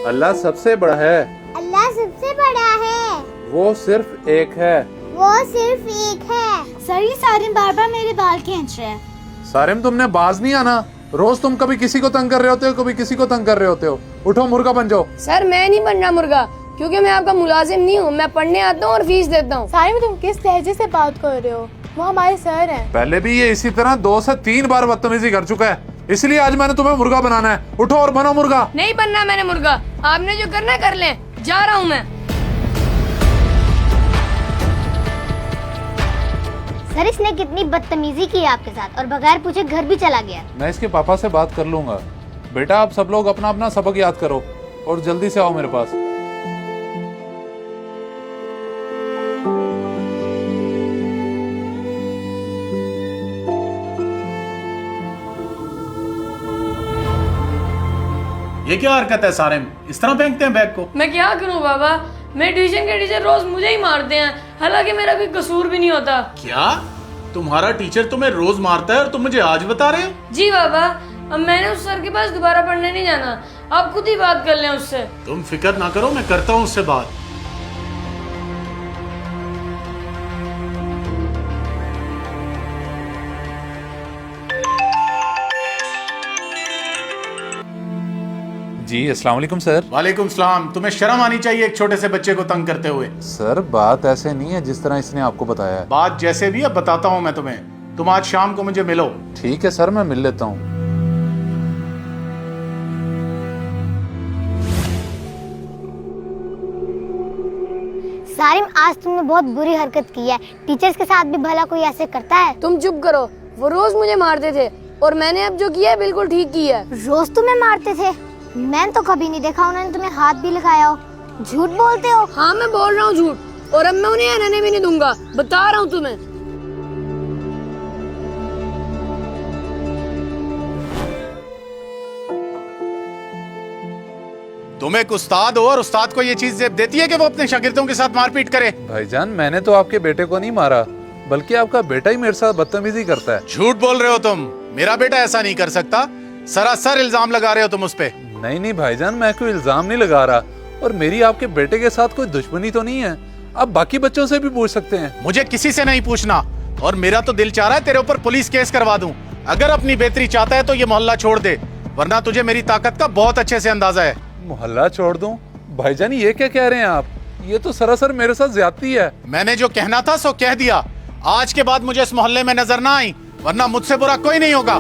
अल्लाह सबसे बड़ा है। अल्लाह सबसे बड़ा है। वो सिर्फ एक है। वो सिर्फ एक है। सर ये सारिम बार बार मेरे बाल खींच रहे हैं। सारिम तुमने बाज नहीं आना। रोज तुम कभी किसी को तंग कर रहे होते हो, कभी किसी को तंग कर रहे होते हो। उठो मुर्गा बन जाओ। सर मैं नहीं बन रहा मुर्गा, क्योंकि मैं आपका मुलाजिम नहीं हूँ। मैं पढ़ने आता हूँ और फीस देता हूँ। सारिम तुम किस लहजे से बात कर रहे हो? वो हमारे सर हैं। पहले भी ये इसी तरह 2 से 3 बार बदतमीजी कर चुका है, इसलिए आज मैंने तुम्हें मुर्गा बनाना है। उठो और बनो मुर्गा। नहीं बनना मैंने मुर्गा, आपने जो करना कर लें। जा रहा हूँ मैं। सर इसने कितनी बदतमीजी की आपके साथ और बगैर पूछे घर भी चला गया। मैं इसके पापा से बात कर लूंगा। बेटा आप सब लोग अपना अपना सबक याद करो और जल्दी से आओ मेरे पास। ये क्या हरकत है सारिम? इस तरह फेंकते हैं बैग को? मैं क्या करूँ बाबा, मेरे ट्यूशन के टीचर रोज मुझे ही मारते हैं, हालांकि मेरा कोई कसूर भी नहीं होता। क्या तुम्हारा टीचर तुम्हें रोज मारता है और तुम मुझे आज बता रहे हो? जी बाबा, अब मैंने उस सर के पास दोबारा पढ़ने नहीं जाना। आप खुद ही बात कर लें उससे। तुम फिक्र ना करो, मैं करता हूँ उससे बात। जी अस्सलाम वालेकुम सर। वालेकुम सलाम। तुम्हें शर्म आनी चाहिए एक छोटे से बच्चे को तंग करते हुए। सर बात ऐसे नहीं है जिस तरह इसने आपको बताया है। बात जैसे भी है बताता हूँ मैं तुम्हें। तुम आज शाम को मुझे मिलो। ठीक है सर, मैं मिल लेता हूँ। सारिम आज तुमने बहुत बुरी हरकत की है। टीचर्स के साथ भी भला कोई ऐसे करता है? तुम चुप करो, वो रोज मुझे मारते थे और मैंने अब जो किया है बिल्कुल ठीक किया है। रोज तुम्हें मारते थे? मैंने तो कभी नहीं देखा उन्होंने तुम्हें हाथ भी लगाया हो। झूठ बोलते हो। हाँ मैं बोल रहा हूँ झूठ, और अब मैं उन्हें रहने भी नहीं दूंगा, बता रहा हूँ तुम्हें। तुम एक उस्ताद हो और उस्ताद को ये चीज जेब देती है कि वो अपने शागिर्दों के साथ मारपीट करे? भाईजान मैंने तो आपके बेटे को नहीं मारा, बल्कि आपका बेटा ही मेरे साथ बदतमीजी करता है। झूठ बोल रहे हो तुम। मेरा बेटा ऐसा नहीं कर सकता। सरासर इल्जाम लगा रहे हो तुम उस पे। नहीं भाईजान, मैं कोई इल्जाम नहीं लगा रहा, और मेरी आपके बेटे के साथ कोई दुश्मनी तो नहीं है। आप बाकी बच्चों से भी पूछ सकते हैं। मुझे किसी से नहीं पूछना, और मेरा तो दिल चाह रहा है तेरे ऊपर पुलिस केस करवा दूं। अगर अपनी बेहतरी चाहता है तो ये मोहल्ला छोड़ दे, वरना तुझे मेरी ताकत का बहुत अच्छे से अंदाजा है। मोहल्ला छोड़ दूं? भाईजान ये क्या कह रहे हैं आप? ये तो सरासर मेरे साथ ज्यादती है। मैंने जो कहना था सो कह दिया। आज के बाद मुझे इस मोहल्ले में नजर ना आई, वरना मुझसे बुरा कोई नहीं होगा।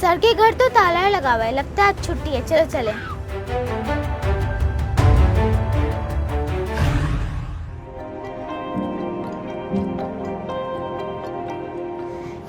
सर के घर तो ताला लगा हुआ है, लगता है आज छुट्टी है। चलो चले।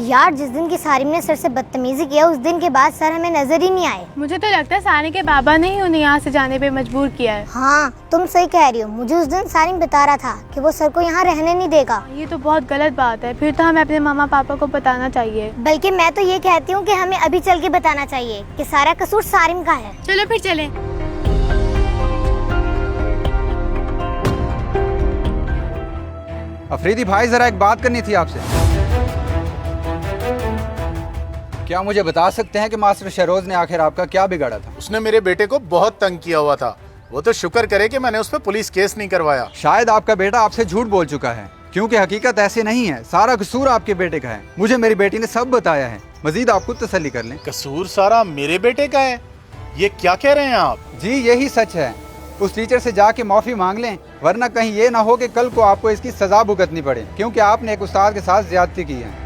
यार जिस दिन की सारिम ने सर से बदतमीजी किया उस दिन के बाद सर हमें नजर ही नहीं आए। मुझे तो लगता है सारिम के बाबा ने ही उन्हें यहाँ से जाने पे मजबूर किया है। हाँ तुम सही कह रही हो। मुझे उस दिन सारिम बता रहा था कि वो सर को यहाँ रहने नहीं देगा। ये तो बहुत गलत बात है, फिर तो हमें अपने मामा पापा को बताना चाहिए। बल्कि मैं तो ये कहती हूँ कि हमें अभी चल के बताना चाहिए कि सारा कसूर सारिम का है। चलो फिर चलें। अफरीदी भाई जरा एक बात करनी थी आपसे। क्या मुझे बता सकते हैं कि मास्टर शहरोज ने आखिर आपका क्या बिगाड़ा था? उसने मेरे बेटे को बहुत तंग किया हुआ था। वो तो शुक्र करे कि मैंने उस पर पुलिस केस नहीं करवाया। शायद आपका बेटा आपसे झूठ बोल चुका है, क्योंकि हकीकत ऐसी नहीं है। सारा कसूर आपके बेटे का है। मुझे मेरी बेटी ने सब बताया है। मजीद आप खुद तसल्ली कर लें। कसूर सारा मेरे बेटे का है? ये क्या कह रहे हैं आप? जी यही सच है। उस टीचर से जाके माफी मांग लें, वरना कहीं ये ना हो कि कल को आपको इसकी सजा भुगतनी पड़े, क्योंकि आपने एक उस्ताद के साथ ज्यादती की है।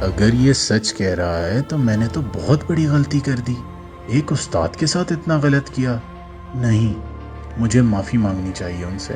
अगर ये सच कह रहा है तो मैंने तो बहुत बड़ी गलती कर दी। एक उस्ताद के साथ इतना गलत किया? नहीं, मुझे माफ़ी मांगनी चाहिए उनसे।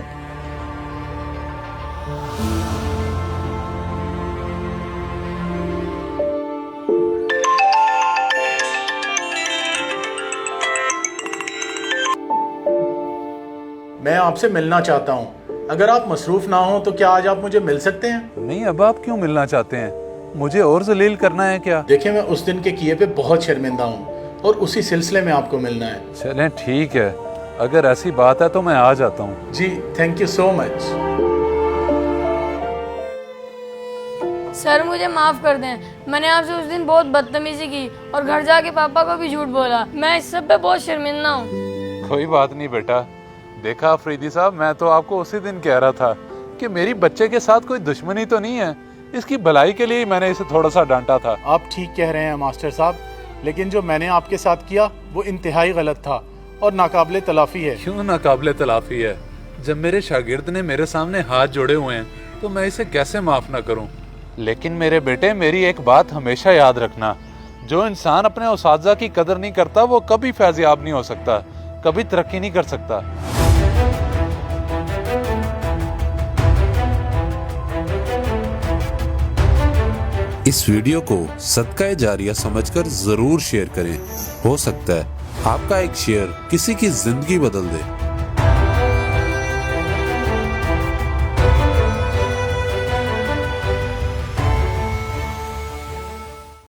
मैं आपसे मिलना चाहता हूँ। अगर आप मसरूफ ना हो तो क्या आज आप मुझे मिल सकते हैं? नहीं, अब आप क्यों मिलना चाहते हैं? मुझे और जलील करना है क्या? देखिए, मैं उस दिन के किए पे बहुत शर्मिंदा हूँ और उसी सिलसिले में आपको मिलना है। चलें ठीक है, अगर ऐसी बात है तो मैं आ जाता हूँ। जी, thank you so much. Sir मुझे माफ कर दें, मैंने आपसे उस दिन बहुत बदतमीजी की और घर जाके पापा को भी झूठ बोला। मैं इस सब पे बहुत शर्मिंदा हूँ। कोई बात नहीं बेटा। देखा अफरीदी साहब, मैं तो आपको उसी दिन कह रहा था कि मेरी बच्चे के साथ कोई दुश्मनी तो नहीं है, इसकी भलाई के लिए ही मैंने इसे थोड़ा सा डांटा था। आप ठीक कह रहे हैं मास्टर साहब, लेकिन जो मैंने आपके साथ किया वो इंतहाई गलत था और नाकाबिले तलाफी है। क्यों नाकाबिले तलाफी है? जब मेरे शागिर्द ने मेरे सामने हाथ जोड़े हुए हैं तो मैं इसे कैसे माफ ना करूं? लेकिन मेरे बेटे, मेरी एक बात हमेशा याद रखना, जो इंसान अपने उस्ताद की कदर नहीं करता वो कभी फैज़याब नहीं हो सकता, कभी तरक्की नहीं कर सकता। इस वीडियो को सदका जारिया समझकर जरूर शेयर करें। हो सकता है आपका एक शेयर किसी की जिंदगी बदल दे।